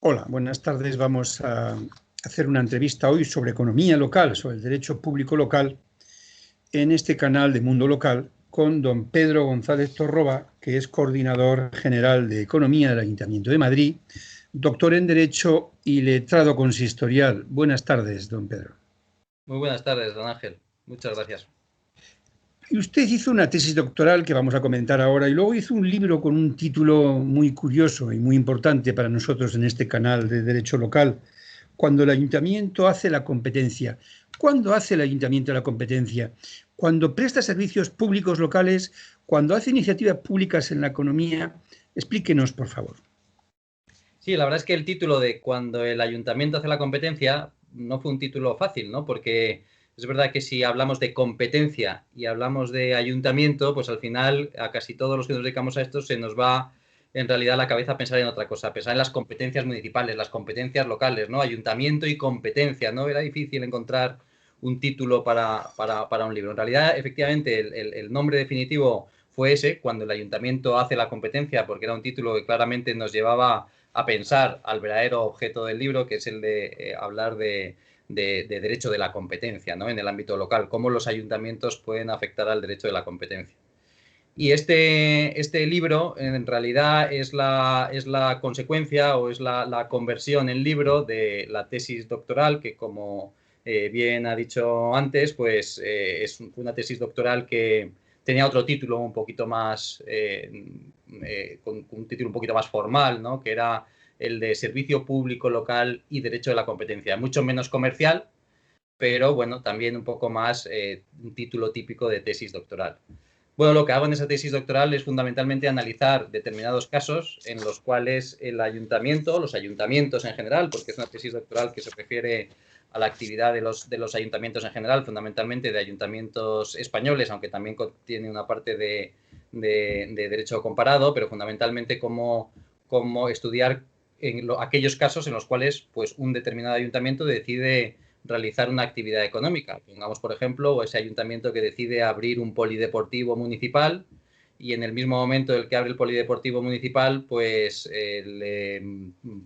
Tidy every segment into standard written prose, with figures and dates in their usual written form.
Hola, buenas tardes. Vamos a hacer una entrevista hoy sobre economía local, sobre el derecho público local, en este canal de Mundo Local, con don Pedro González Torroba, que es coordinador general de Economía del Ayuntamiento de Madrid, doctor en Derecho y letrado consistorial. Buenas tardes, don Pedro. Muy buenas tardes, don Ángel. Muchas gracias. Y usted hizo una tesis doctoral que vamos a comentar ahora y luego hizo un libro con un título muy curioso y muy importante para nosotros en este canal de Derecho Local, Cuando el ayuntamiento hace la competencia. ¿Cuándo hace el ayuntamiento la competencia? Cuando presta servicios públicos locales, cuando hace iniciativas públicas en la economía. Explíquenos, por favor. Sí, la verdad es que el título de Cuando el ayuntamiento hace la competencia no fue un título fácil, ¿no? Porque es verdad que si hablamos de competencia y hablamos de ayuntamiento, pues al final a casi todos los que nos dedicamos a esto se nos va en realidad la cabeza a pensar en otra cosa, pensar en las competencias municipales, las competencias locales, ¿no? Ayuntamiento y competencia, ¿no? Era difícil encontrar un título para un libro. En realidad, efectivamente, el nombre definitivo fue ese, Cuando el ayuntamiento hace la competencia, porque era un título que claramente nos llevaba a pensar al verdadero objeto del libro, que es el de hablar de derecho de la competencia, ¿no? En el ámbito local, cómo los ayuntamientos pueden afectar al derecho de la competencia. Y este libro en realidad es la consecuencia o es la conversión en libro de la tesis doctoral que, como bien ha dicho antes, pues es una tesis doctoral que tenía otro título un poquito más, con un título un poquito más formal, ¿no? Que era el de Servicio Público Local y Derecho de la Competencia. Mucho menos comercial, pero bueno, también un poco más un título típico de tesis doctoral. Bueno, lo que hago en esa tesis doctoral es fundamentalmente analizar determinados casos en los cuales el ayuntamiento, los ayuntamientos en general, porque es una tesis doctoral que se refiere a la actividad de los ayuntamientos en general, fundamentalmente de ayuntamientos españoles, aunque también tiene una parte de derecho comparado, pero fundamentalmente cómo estudiar aquellos casos en los cuales pues, un determinado ayuntamiento decide realizar una actividad económica. Pongamos, por ejemplo, ese ayuntamiento que decide abrir un polideportivo municipal y en el mismo momento en el que abre el polideportivo municipal, pues le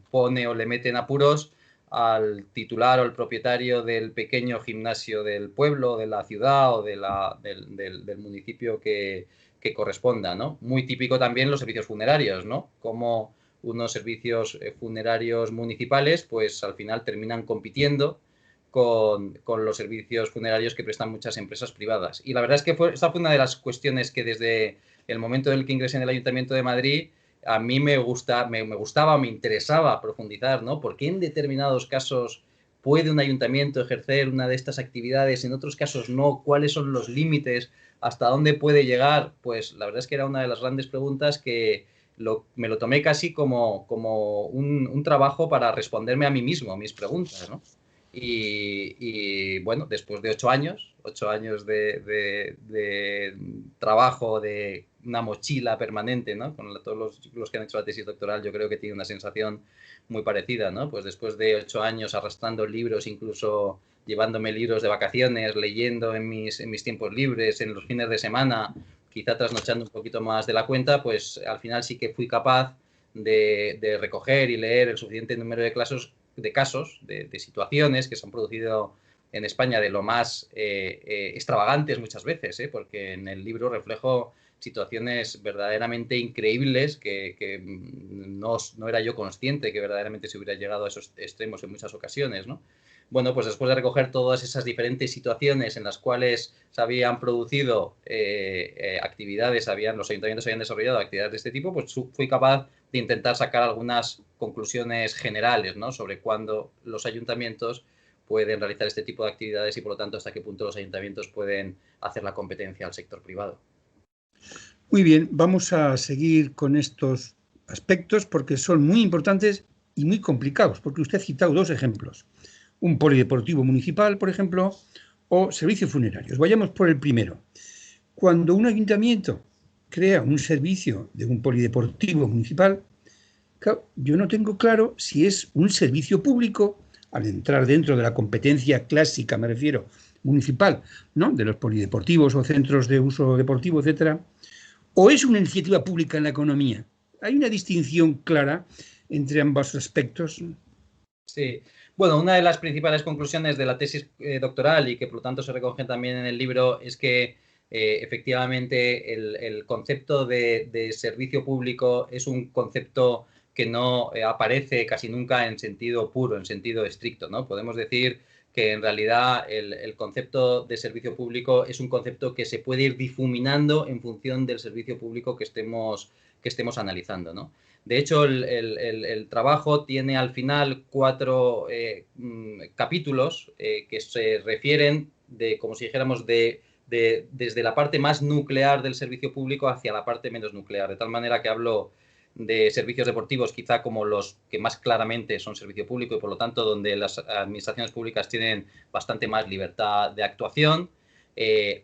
pone o le mete en apuros al titular o el propietario del pequeño gimnasio del pueblo, de la ciudad o del municipio que corresponda, ¿no? Muy típico también los servicios funerarios, ¿no? Como unos servicios funerarios municipales, pues al final terminan compitiendo con los servicios funerarios que prestan muchas empresas privadas. Y la verdad es que esta fue una de las cuestiones que desde el momento en el que ingresé en el Ayuntamiento de Madrid a mí me gustaba, me interesaba profundizar, ¿no? ¿Por qué en determinados casos puede un ayuntamiento ejercer una de estas actividades, en otros casos no? ¿Cuáles son los límites? ¿Hasta dónde puede llegar? Pues la verdad es que era una de las grandes preguntas que me lo tomé casi como un trabajo para responderme a mí mismo, mis preguntas, ¿no? Bueno, después de 8 años de trabajo, de una mochila permanente, ¿no? Con todos los que han hecho la tesis doctoral, yo creo que tiene una sensación muy parecida, ¿no? Pues después de 8 años arrastrando libros, incluso llevándome libros de vacaciones, leyendo en mis tiempos libres, en los fines de semana, quizá trasnochando un poquito más de la cuenta, pues al final sí que fui capaz de recoger y leer el suficiente número de casos, de situaciones que se han producido en España de lo más extravagantes muchas veces, porque en el libro reflejo situaciones verdaderamente increíbles que no era yo consciente que verdaderamente se hubiera llegado a esos extremos en muchas ocasiones, ¿no? Bueno, pues después de recoger todas esas diferentes situaciones en las cuales se habían producido actividades, los ayuntamientos habían desarrollado actividades de este tipo, pues fui capaz de intentar sacar algunas conclusiones generales, ¿no? Sobre cuándo los ayuntamientos pueden realizar este tipo de actividades y, por lo tanto, hasta qué punto los ayuntamientos pueden hacer la competencia al sector privado. Muy bien, vamos a seguir con estos aspectos porque son muy importantes y muy complicados, porque usted ha citado dos ejemplos. Un polideportivo municipal, por ejemplo, o servicios funerarios. Vayamos por el primero. Cuando un ayuntamiento crea un servicio de un polideportivo municipal, yo no tengo claro si es un servicio público, al entrar dentro de la competencia clásica, me refiero, municipal, ¿no? De los polideportivos o centros de uso deportivo, etcétera, o es una iniciativa pública en la economía. Hay una distinción clara entre ambos aspectos. Sí. Bueno, una de las principales conclusiones de la tesis doctoral y que por lo tanto se recoge también en el libro es que efectivamente el concepto de servicio público es un concepto que no aparece casi nunca en sentido puro, en sentido estricto, ¿no? Podemos decir que en realidad el concepto de servicio público es un concepto que se puede ir difuminando en función del servicio público que estemos analizando, ¿no? De hecho, el trabajo tiene al final 4 capítulos que se refieren como si dijéramos, desde la parte más nuclear del servicio público hacia la parte menos nuclear, de tal manera que hablo de servicios deportivos quizá como los que más claramente son servicio público y por lo tanto donde las administraciones públicas tienen bastante más libertad de actuación.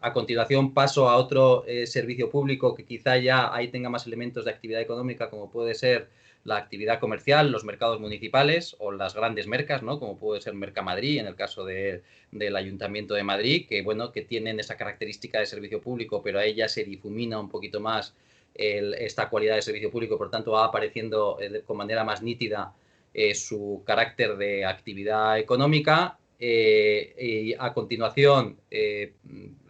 A continuación paso a otro servicio público que quizá ya ahí tenga más elementos de actividad económica, como puede ser la actividad comercial, los mercados municipales o las grandes mercas, ¿no? Como puede ser Mercamadrid en el caso del Ayuntamiento de Madrid, que, bueno, que tienen esa característica de servicio público, pero a ella se difumina un poquito más esta cualidad de servicio público, por tanto va apareciendo con manera más nítida su carácter de actividad económica. Y a continuación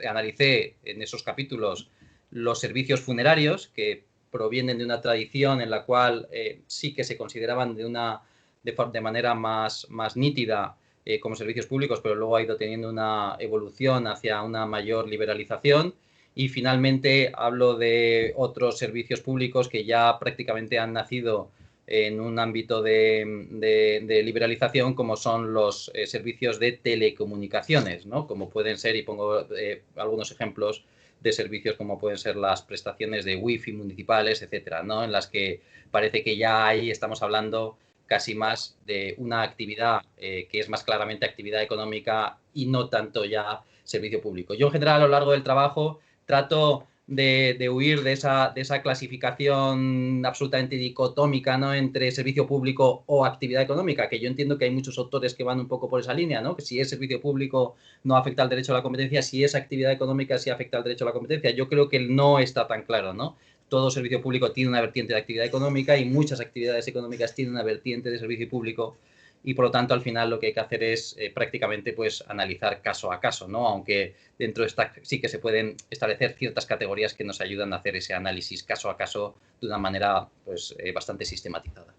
analicé en esos capítulos los servicios funerarios que provienen de una tradición en la cual sí que se consideraban de manera más nítida como servicios públicos, pero luego ha ido teniendo una evolución hacia una mayor liberalización. Y finalmente hablo de otros servicios públicos que ya prácticamente han nacido en un ámbito de liberalización, como son los servicios de telecomunicaciones, ¿no? Como pueden ser, y pongo algunos ejemplos de servicios como pueden ser las prestaciones de wifi municipales, etcétera, ¿no? En las que parece que ya ahí estamos hablando casi más de una actividad que es más claramente actividad económica y no tanto ya servicio público. Yo en general a lo largo del trabajo trato de huir de esa clasificación absolutamente dicotómica, ¿no? Entre servicio público o actividad económica, que yo entiendo que hay muchos autores que van un poco por esa línea, ¿no? Que si es servicio público no afecta al derecho a la competencia, si es actividad económica sí afecta al derecho a la competencia. Yo creo que no está tan claro, ¿no? Todo servicio público tiene una vertiente de actividad económica y muchas actividades económicas tienen una vertiente de servicio público y por lo tanto al final lo que hay que hacer es prácticamente pues analizar caso a caso, ¿no? Aunque dentro de esta sí que se pueden establecer ciertas categorías que nos ayudan a hacer ese análisis caso a caso de una manera pues bastante sistematizada.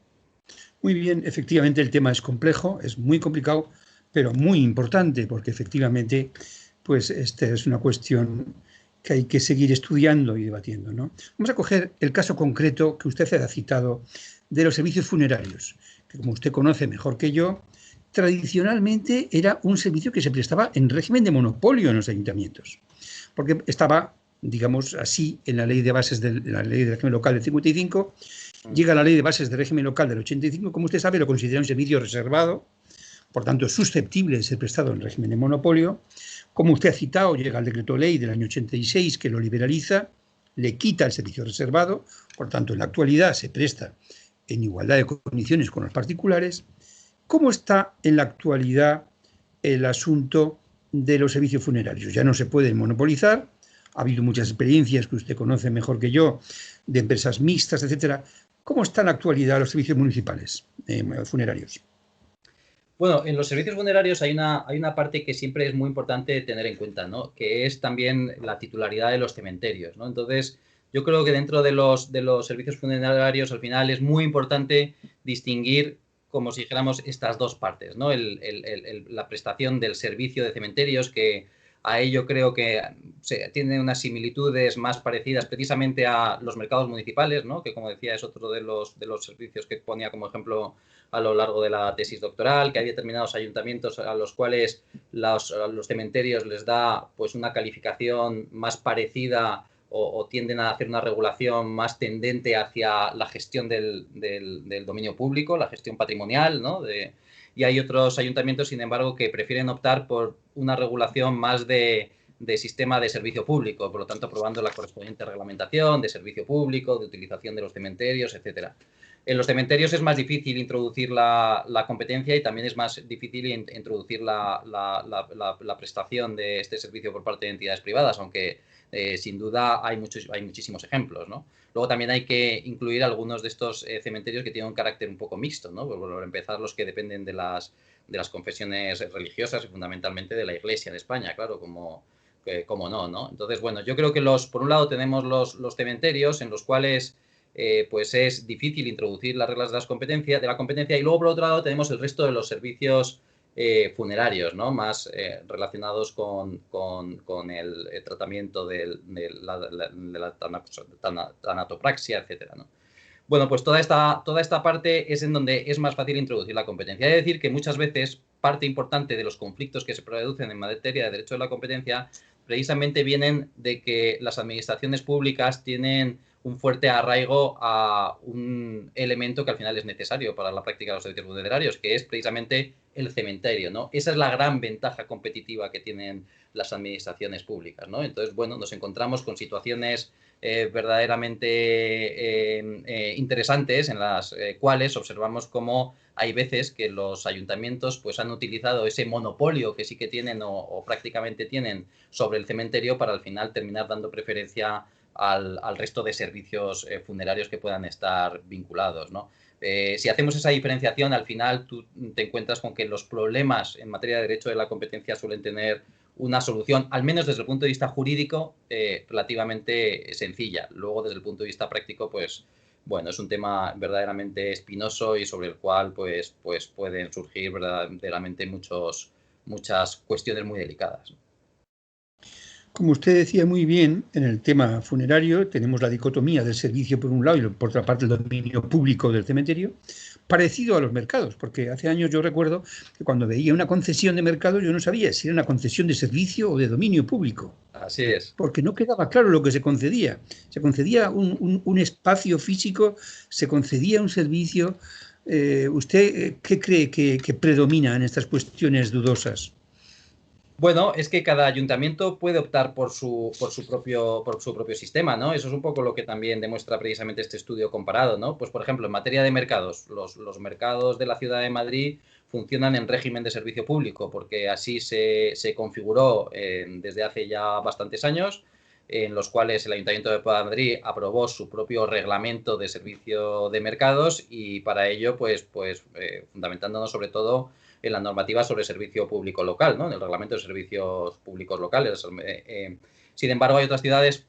Muy bien, efectivamente el tema es complejo, es muy complicado, pero muy importante porque efectivamente pues esta es una cuestión que hay que seguir estudiando y debatiendo, ¿no? Vamos a coger el caso concreto que usted ha citado de los servicios funerarios, que como usted conoce mejor que yo, tradicionalmente era un servicio que se prestaba en régimen de monopolio en los ayuntamientos, porque estaba, digamos así, en la ley de bases de la ley de régimen local del 55, llega la ley de bases de régimen local del 85, como usted sabe, lo considera un servicio reservado, por tanto es susceptible de ser prestado en régimen de monopolio. Como usted ha citado, llega el decreto ley del año 86 que lo liberaliza, le quita el servicio reservado, por tanto en la actualidad se presta en igualdad de condiciones con los particulares. ¿Cómo está en la actualidad el asunto de los servicios funerarios? Ya no se pueden monopolizar, ha habido muchas experiencias que usted conoce mejor que yo, de empresas mixtas, etcétera. ¿Cómo están en la actualidad los servicios municipales funerarios? Bueno, en los servicios funerarios hay una parte que siempre es muy importante tener en cuenta, ¿no? Que es también la titularidad de los cementerios, ¿no? Entonces, yo creo que dentro de los servicios funerarios al final es muy importante distinguir, como si dijéramos, estas dos partes, ¿no? La prestación del servicio de cementerios, que a ello creo que tiene unas similitudes más parecidas precisamente a los mercados municipales, ¿no? Que como decía es otro de los servicios que ponía como ejemplo a lo largo de la tesis doctoral, que hay determinados ayuntamientos a los cuales los cementerios les da pues una calificación más parecida o tienden a hacer una regulación más tendente hacia la gestión del dominio público, la gestión patrimonial, ¿no? Y hay otros ayuntamientos, sin embargo, que prefieren optar por una regulación más de sistema de servicio público, por lo tanto, aprobando la correspondiente reglamentación de servicio público, de utilización de los cementerios, etcétera. En los cementerios es más difícil introducir la competencia y también es más difícil introducir la prestación de este servicio por parte de entidades privadas, aunque sin duda hay muchísimos ejemplos, ¿no? Luego también hay que incluir algunos de estos cementerios que tienen un carácter un poco mixto, ¿no? Por empezar, los que dependen de las confesiones religiosas y fundamentalmente de la Iglesia en España, claro, como no. Entonces, bueno, yo creo que por un lado tenemos los cementerios en los cuales pues es difícil introducir las reglas de la competencia, y luego por otro lado tenemos el resto de los servicios funerarios, ¿no? Más relacionados con el tratamiento de la tanatopraxia, etcétera, ¿no? Bueno, pues toda esta parte es en donde es más fácil introducir la competencia. Hay que decir que muchas veces parte importante de los conflictos que se producen en materia de derecho de la competencia precisamente vienen de que las administraciones públicas tienen un fuerte arraigo a un elemento que al final es necesario para la práctica de los servicios funerarios, que es precisamente el cementerio, ¿no? Esa es la gran ventaja competitiva que tienen las administraciones públicas, ¿no? Entonces, bueno, nos encontramos con situaciones verdaderamente interesantes en las cuales observamos cómo hay veces que los ayuntamientos pues han utilizado ese monopolio que sí que tienen o prácticamente tienen sobre el cementerio para al final terminar dando preferencia al resto de servicios funerarios que puedan estar vinculados, ¿no? Si hacemos esa diferenciación, al final tú te encuentras con que los problemas en materia de derecho de la competencia suelen tener una solución, al menos desde el punto de vista jurídico, relativamente sencilla. Luego, desde el punto de vista práctico, pues, bueno, es un tema verdaderamente espinoso y sobre el cual, pues pueden surgir verdaderamente muchas cuestiones muy delicadas. Como usted decía muy bien, en el tema funerario tenemos la dicotomía del servicio por un lado y por otra parte el dominio público del cementerio, parecido a los mercados, porque hace años yo recuerdo que cuando veía una concesión de mercado yo no sabía si era una concesión de servicio o de dominio público. Así es. Porque no quedaba claro lo que se concedía. Se concedía un espacio físico, se concedía un servicio. ¿Usted qué cree que predomina en estas cuestiones dudosas? Bueno, es que cada ayuntamiento puede optar por su propio sistema, ¿no? Eso es un poco lo que también demuestra precisamente este estudio comparado, ¿no? Pues, por ejemplo, en materia de mercados, los mercados de la Ciudad de Madrid funcionan en régimen de servicio público, porque así se configuró desde hace ya bastantes años, en los cuales el Ayuntamiento de Madrid aprobó su propio reglamento de servicio de mercados, y para ello, pues fundamentándonos sobre todo en la normativa sobre servicio público local, ¿no? En el reglamento de servicios públicos locales. Sin embargo, hay otras ciudades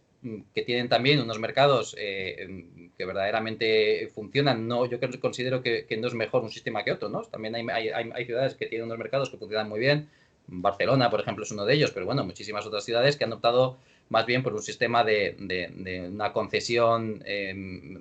que tienen también unos mercados que verdaderamente funcionan. No, yo considero que no es mejor un sistema que otro, ¿no? También hay ciudades que tienen unos mercados que funcionan muy bien. Barcelona, por ejemplo, es uno de ellos, pero bueno, muchísimas otras ciudades que han optado más bien por un sistema de una concesión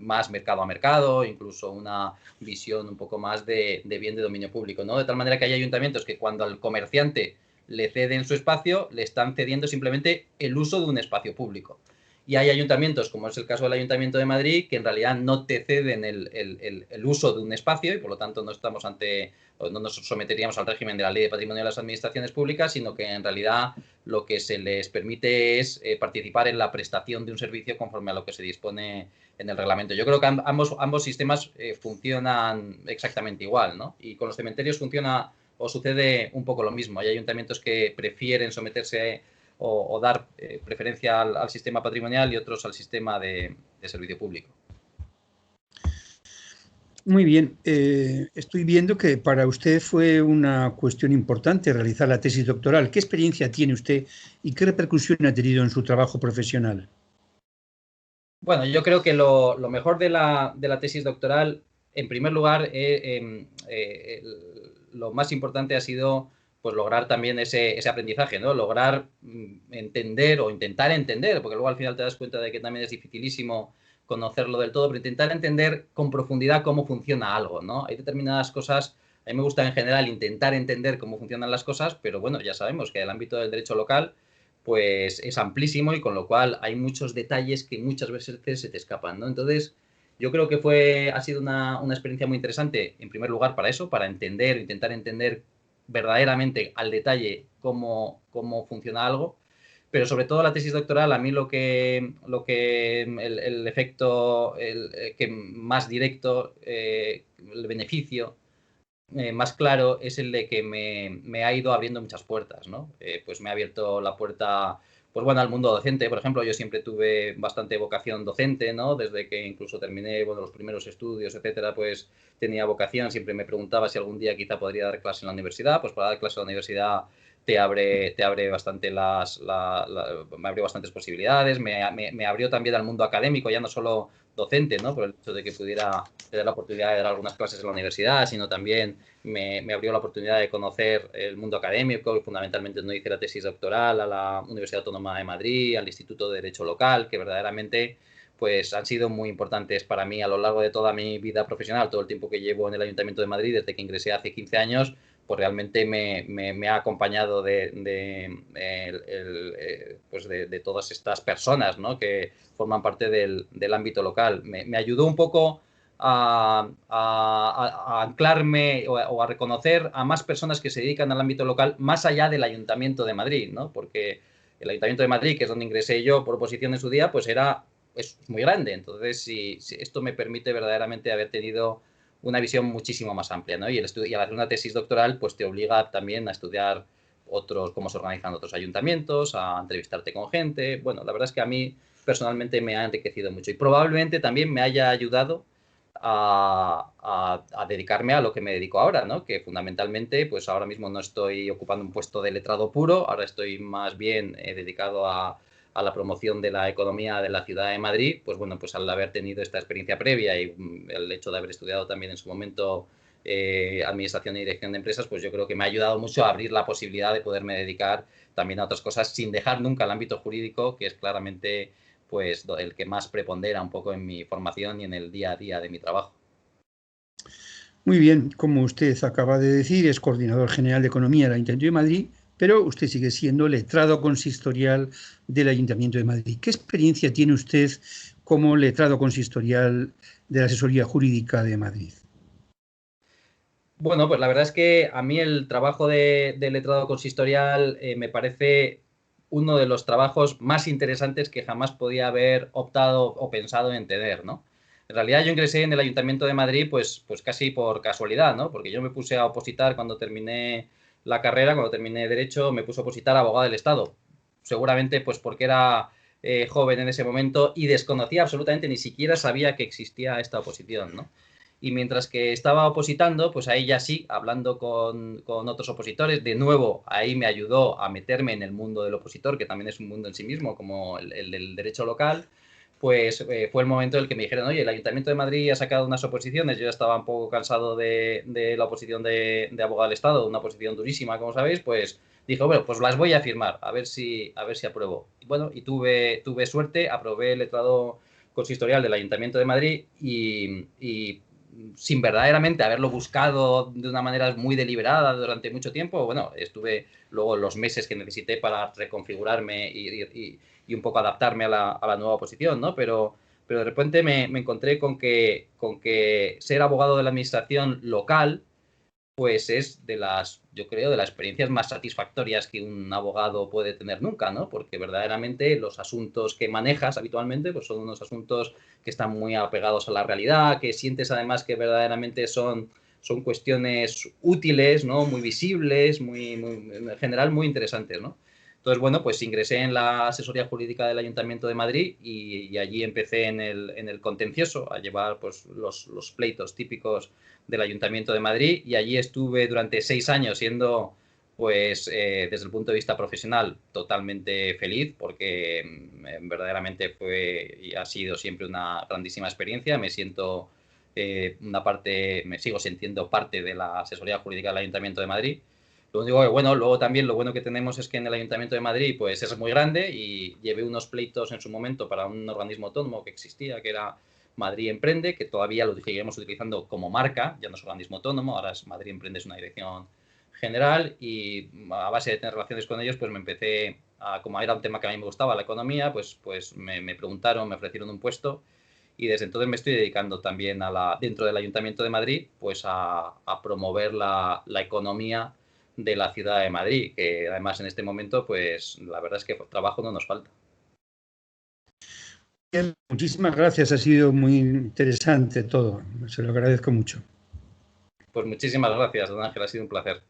más mercado a mercado, incluso una visión un poco más de bien de dominio público, ¿no? De tal manera que hay ayuntamientos que cuando al comerciante le ceden su espacio, le están cediendo simplemente el uso de un espacio público. Y hay ayuntamientos, como es el caso del Ayuntamiento de Madrid, que en realidad no te ceden el uso de un espacio y por lo tanto no estamos no nos someteríamos al régimen de la Ley de Patrimonio de las Administraciones Públicas, sino que en realidad lo que se les permite es participar en la prestación de un servicio conforme a lo que se dispone en el reglamento. Yo creo que ambos sistemas funcionan exactamente igual, ¿no? Y con los cementerios funciona o sucede un poco lo mismo. Hay ayuntamientos que prefieren someterse o dar preferencia al sistema patrimonial y otros al sistema de servicio público. Muy bien, estoy viendo que para usted fue una cuestión importante realizar la tesis doctoral. ¿Qué experiencia tiene usted y qué repercusión ha tenido en su trabajo profesional? Bueno, yo creo que lo mejor de la tesis doctoral, en primer lugar, lo más importante ha sido pues lograr también ese aprendizaje, ¿no? Lograr entender o intentar entender, porque luego al final te das cuenta de que también es dificilísimo conocerlo del todo, pero intentar entender con profundidad cómo funciona algo, ¿no? Hay determinadas cosas, a mí me gusta en general intentar entender cómo funcionan las cosas, pero bueno, ya sabemos que el ámbito del derecho local pues es amplísimo y con lo cual hay muchos detalles que muchas veces se te escapan, ¿no? Entonces, yo creo que ha sido una experiencia muy interesante, en primer lugar, para eso, para intentar entender verdaderamente al detalle cómo funciona algo, pero sobre todo la tesis doctoral, a mí el efecto que más directo, el beneficio más claro es el de que me ha ido abriendo muchas puertas, ¿no? Pues me ha abierto la puerta pues bueno, al mundo docente. Por ejemplo, yo siempre tuve bastante vocación docente, ¿no? Desde que incluso terminé, bueno, los primeros estudios, etcétera, pues tenía vocación. Siempre me preguntaba si algún día quizá podría dar clase en la universidad. Pues para dar clase en la universidad te abre bastante me abrió bastantes posibilidades, me abrió también al mundo académico, ya no solo docente, ¿no? Por el hecho de que pudiera tener la oportunidad de dar algunas clases en la universidad, sino también me abrió la oportunidad de conocer el mundo académico y fundamentalmente no hice la tesis doctoral a la Universidad Autónoma de Madrid, al Instituto de Derecho Local, que verdaderamente pues han sido muy importantes para mí a lo largo de toda mi vida profesional, todo el tiempo que llevo en el Ayuntamiento de Madrid, desde que ingresé hace 15 años, pues realmente me ha acompañado pues de todas estas personas, ¿no? Que forman parte del ámbito local. Me ayudó un poco a anclarme o a reconocer a más personas que se dedican al ámbito local más allá del Ayuntamiento de Madrid, ¿no? Porque el Ayuntamiento de Madrid, que es donde ingresé yo por oposición en su día, pues es muy grande. Entonces, si esto me permite verdaderamente haber tenido una visión muchísimo más amplia, ¿no? Y al hacer una tesis doctoral, pues te obliga también a estudiar cómo se organizan otros ayuntamientos, a entrevistarte con gente. Bueno, la verdad es que a mí personalmente me ha enriquecido mucho y probablemente también me haya ayudado a dedicarme a lo que me dedico ahora, ¿no? Que fundamentalmente, pues ahora mismo no estoy ocupando un puesto de letrado puro, ahora estoy más bien dedicado a la promoción de la economía de la ciudad de Madrid. Pues bueno, pues al haber tenido esta experiencia previa y el hecho de haber estudiado también en su momento administración y dirección de empresas, pues yo creo que me ha ayudado mucho a abrir la posibilidad de poderme dedicar también a otras cosas sin dejar nunca el ámbito jurídico, que es claramente pues el que más prepondera un poco en mi formación y en el día a día de mi trabajo. Muy bien, como usted acaba de decir, es coordinador general de Economía del Ayuntamiento de Madrid, pero usted sigue siendo letrado consistorial del Ayuntamiento de Madrid. ¿Qué experiencia tiene usted como letrado consistorial de la Asesoría Jurídica de Madrid? Bueno, pues la verdad es que a mí el trabajo de letrado consistorial me parece uno de los trabajos más interesantes que jamás podía haber optado o pensado en tener, ¿no? En realidad yo ingresé en el Ayuntamiento de Madrid pues casi por casualidad, ¿no? Porque yo me puse a opositar cuando terminé la carrera, cuando terminé Derecho, me puse a opositar a abogado del Estado. Seguramente pues porque era joven en ese momento y desconocía absolutamente, ni siquiera sabía que existía esta oposición, ¿no? Y mientras que estaba opositando, pues ahí ya sí, hablando con otros opositores, de nuevo ahí me ayudó a meterme en el mundo del opositor, que también es un mundo en sí mismo, como el del derecho local. Pues fue el momento en el que me dijeron, oye, el Ayuntamiento de Madrid ha sacado unas oposiciones, yo ya estaba un poco cansado de la oposición de abogado del Estado, una oposición durísima, como sabéis, pues dije, bueno, pues las voy a firmar, a ver si apruebo. Y bueno, y tuve suerte, aprobé el letrado consistorial del Ayuntamiento de Madrid y sin verdaderamente haberlo buscado de una manera muy deliberada durante mucho tiempo, bueno, estuve luego los meses que necesité para reconfigurarme y un poco adaptarme a la nueva posición, ¿no? Pero de repente me encontré con que ser abogado de la administración local pues es yo creo, de las experiencias más satisfactorias que un abogado puede tener nunca, ¿no? Porque verdaderamente los asuntos que manejas habitualmente pues son unos asuntos que están muy apegados a la realidad, que sientes además que verdaderamente son cuestiones útiles, ¿no? Muy visibles, en general muy interesantes, ¿no? Entonces, bueno, pues ingresé en la asesoría jurídica del Ayuntamiento de Madrid y allí empecé en el contencioso a llevar pues los pleitos típicos del Ayuntamiento de Madrid y allí estuve durante 6 años siendo, pues, desde el punto de vista profesional, totalmente feliz porque verdaderamente fue y ha sido siempre una grandísima experiencia. Me siento me sigo sintiendo parte de la asesoría jurídica del Ayuntamiento de Madrid. Lo único que, bueno, luego también lo bueno que tenemos es que en el Ayuntamiento de Madrid pues es muy grande y llevé unos pleitos en su momento para un organismo autónomo que existía, que era Madrid Emprende, que todavía lo seguiremos utilizando como marca, ya no es organismo autónomo, ahora es Madrid Emprende, es una dirección general y a base de tener relaciones con ellos pues me empecé como era un tema que a mí me gustaba, la economía, pues me preguntaron, me ofrecieron un puesto y desde entonces me estoy dedicando también dentro del Ayuntamiento de Madrid pues a promover la economía de la ciudad de Madrid, que además en este momento pues la verdad es que trabajo no nos falta. Bien, muchísimas gracias, ha sido muy interesante todo, se lo agradezco mucho. Pues muchísimas gracias, don Ángel, ha sido un placer.